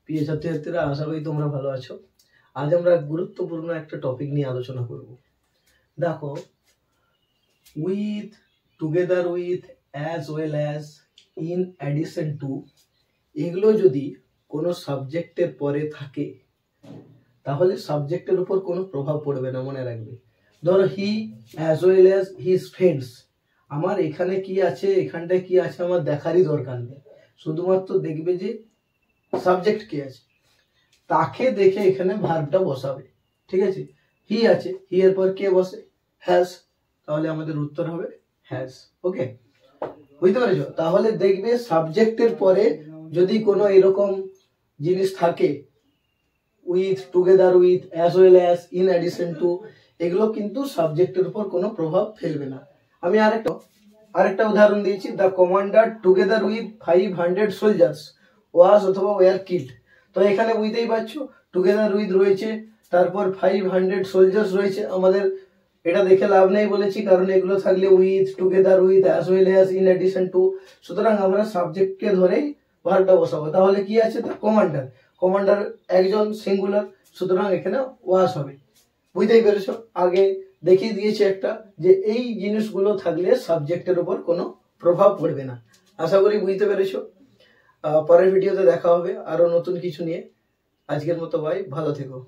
প্রিয় ছাত্রছাত্রীরা, আশা করি তোমরা ভালো আছো। আজ আমরা গুরুত্বপূর্ণ একটা টপিক নিয়ে আলোচনা করব। দেখো, with, together with, as well as, in addition to, এগুলো যদি কোনো সাবজেক্টের পরে থাকে তাহলে সাবজেক্টের উপর কোনো প্রভাব পড়বে না, মনে রাখবে। ধরো হি as well as his friends, আমার এখানে কি আছে এখানটায় কি আছে আমার দেখারই দরকার নেই, শুধুমাত্র দেখবে যে সাবজেক্ট কি আছে, তাকে দেখে এখানে ভার্বটা বসাবে। ঠিক আছে, হি আছে, হি এর পর কে বসে? হ্যাজ, তাহলে আমাদের উত্তর হবে হ্যাজ। ওকে, বুঝতে পেরেছো? তাহলে দেখবে সাবজেক্টের পরে যদি কোনো এরকম জিনিস থাকে, with, together with, as well as, in addition to, এগুলো কিন্তু সাবজেক্টের উপর কোনো প্রভাব ফেলবে না। আমি আরেকটা উদাহরণ দিয়েছি, the commander together with 500 soldiers was অথবা ওয়ার কিল্ড। তো এখানে বুঝতেই পারছো টুগেদার উইথ রয়েছে, তারপর 500 সোলজার্স রয়েছে। আমাদের এটা দেখে লাভ নেই বলেছি, কারণ এগুলো থাকলে with, together with, as well as, in addition to, সুতরাং আমরা সাবজেক্টকে ধরেই ভার্বটা বসাবো। তাহলে কি আছে? দ্য কমান্ডার একজন, সিঙ্গুলার, সুতরাং এখানে ওয়াজ হবে। বুঝতেই পেরেছো? আগে দেখিয়ে দিয়েছি একটা, যে এই জিনিসগুলো থাকলে সাবজেক্টের উপর কোনো প্রভাব পড়বে না। আশা করি বুঝতে পেরেছো। পরের ভিডিওতে দেখা হবে আরো নতুন কিছু নিয়ে। আজকের মতো বাই, ভালো থেকো।